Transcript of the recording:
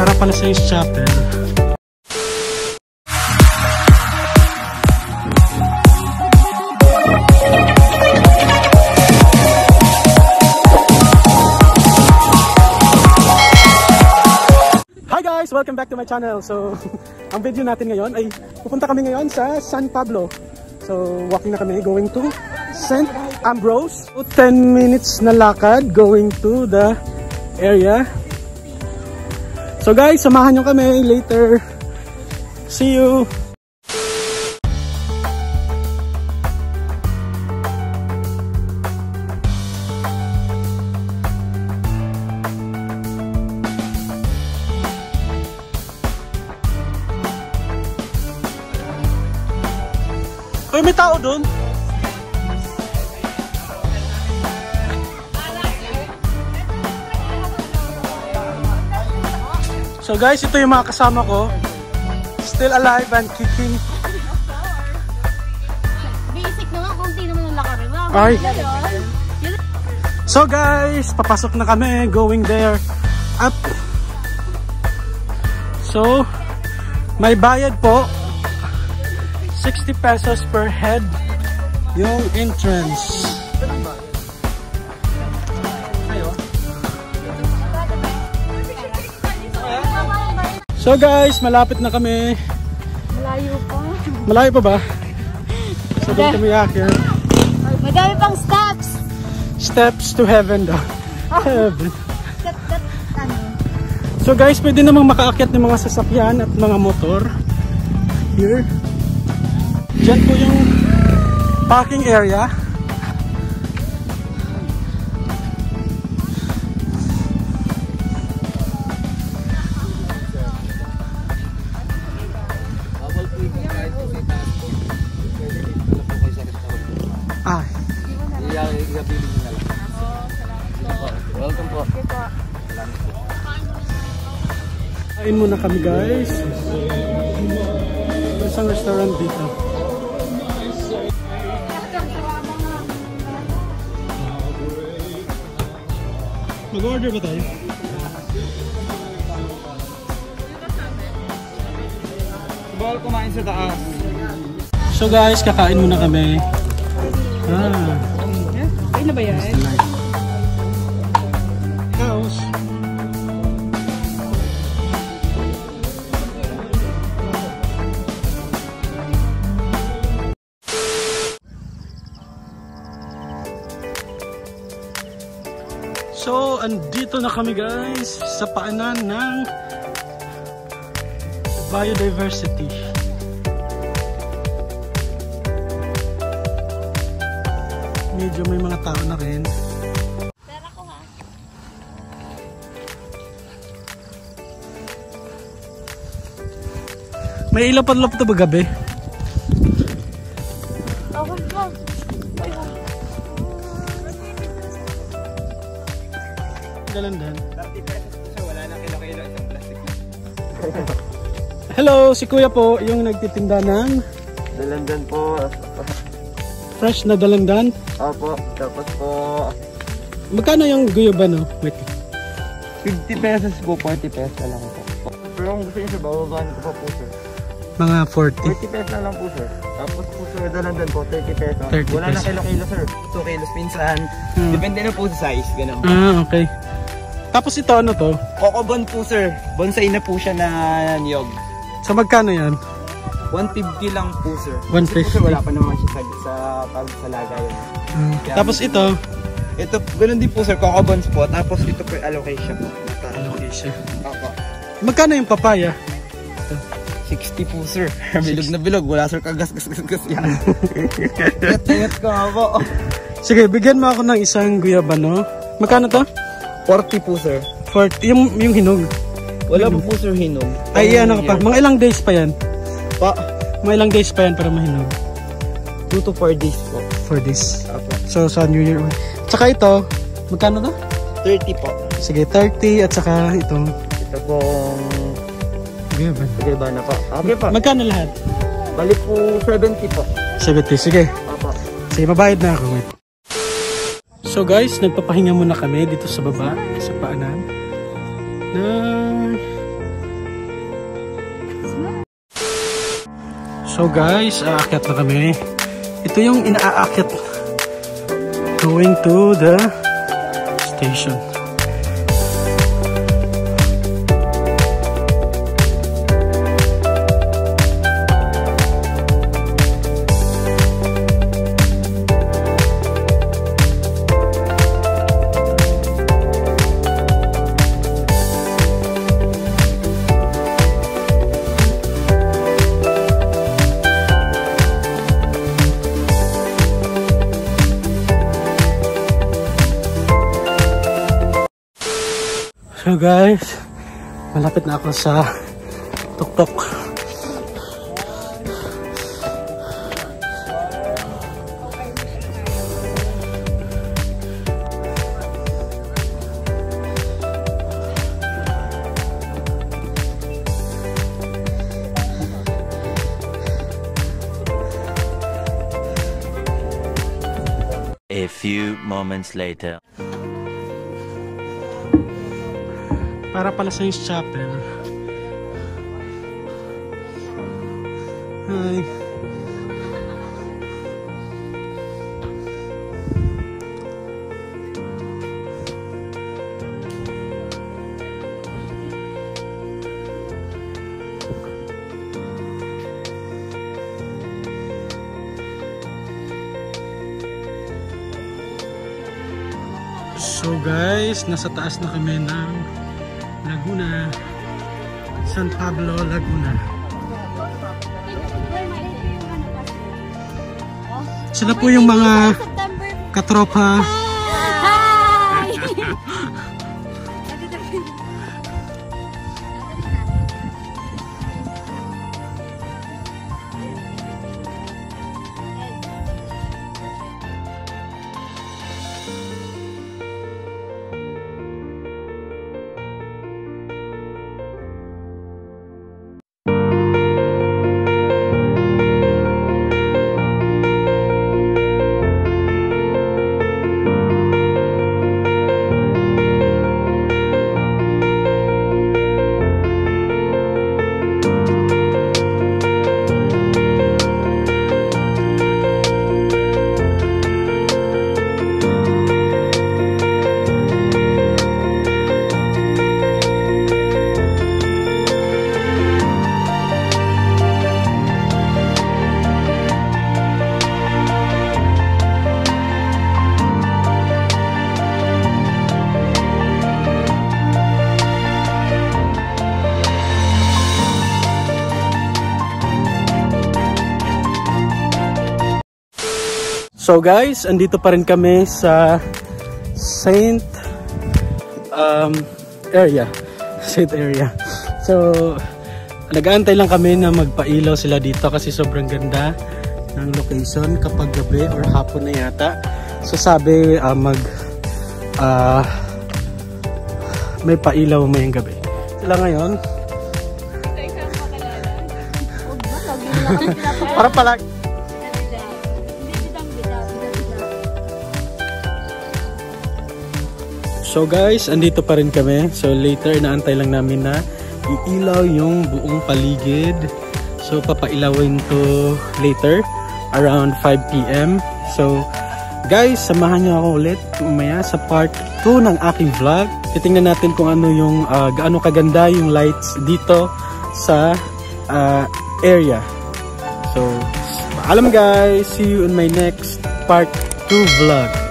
Para pala sa East Chapel. Hi guys! Welcome back to my channel. So, ang video natin ngayon ay pupunta kami ngayon sa San Pablo. So, walking na kami going to St. Ambrose. 10 minutes na lakad going to the area. So guys, samahan nyo kami later. See you! Uy, may tao doon. So guys, ito yung mga kasama ko. Still alive and kicking. Basic na nga, kunti naman ang lakarin. Ay. So guys, papasok na kami. Going there. Up. So, may bayad po. 60 pesos per head yung entrance. So guys, malapit na kami. Malayo pa. Malayo pa ba? So doon kami akit. Madami pang steps. Steps to heaven daw. Heaven. Ano? So guys, pwede namang makaakyat ng mga sasakyan at mga motor. Here. Diyan po yung parking area. Ah. Welcome po. Kain muna kami guys. Isang restaurant dito. Mag-order ba tayo? Bawal kumain sa taas. So guys, kakain muna kami. Ay na ba yan? House. So, andito na kami guys sa paanan ng biodiversity. Medyo may mga tao na rin. Pera ko ha. May ilaw pa ito ba gabi? Ako ba? Dalandan. 30 pesos po sir, wala na kilo-kilo isang plastic. Hello, si Kuya po, yung nagtitinda ng Dalandan po. fresh na dalandan. Opo, tapos po Magkano yung guyaba no? Wait. 50 pesos po, 40 pesos na lang po. Pero kung gusto niyo sir, bababaan ko pa po sir. Mga 40. 40 pesos na lang po sir. Tapos po sir, Dalandan po, 30 pesos. 30 Wala na pesos. kilo-kilo sir. 2 kilos minsan. Depende na po sa size, ganun. Ah, okay. Tapos ito ano to? Kokobon po sir. Bonsai na po siya na niyog. Sa magkano yan? 150 lang po sir. 150. Kasi po sir, wala pa naman siya sa lagay. Tapos ito? Ito, ganoon din po sir, kokobons po. Tapos ito po yung allocation po. Allocation. Opo. Magkano yung papaya? 60 po sir. Bilog na bilog. Wala sir kagas-gas-gas yan. Ingat ko nga po. Sige, bigyan mo ako ng isang guyaba no? Magkano to? 40 po sir. 40. Yung hinog. Wala po sir hinog. Ay, ano ka pa? Mga ilang days pa yan? Pa. Mga ilang days pa yan para mahinog? 2 to 4 days po. 4 days. Opo. So, sa New Year. Tsaka ito, magkano to? 30 po. Sige, 30 at saka itong Ito pong guyaba. gilba na po. Okay po. Magkano lahat? Balik po 70 po. 70. Sige. Opo. Sige, mabayad na ako. Wait. So guys, nagpapahinga muna kami dito sa baba, sa paanan. Na So guys, aakyat na kami. Ito yung inaakyat. Going to the station. So guys, malapit na ako sa tuktok. A few moments later. Para pala sa chapel. Hi. So guys, nasa taas na kami ng Laguna, San Pablo, Laguna. Sila po yung mga katropa. Hi! So guys, andito pa rin kami sa Saint area. Saint area. So, nag-aantay lang kami na magpailaw sila dito kasi sobrang ganda ng location kapag gabi or hapon na yata. So sabi may pailaw mayang gabi. Sila ngayon. Para pala So guys, andito pa rin kami. So later, inaantay lang namin na iilaw yung buong paligid. So papailawin to later around 5 PM. So guys, samahan niyo ako ulit mamaya sa part 2 ng aking vlog. Titingnan natin kung ano yung gaano kaganda yung lights dito sa area. So paalam guys, see you in my next part 2 vlog.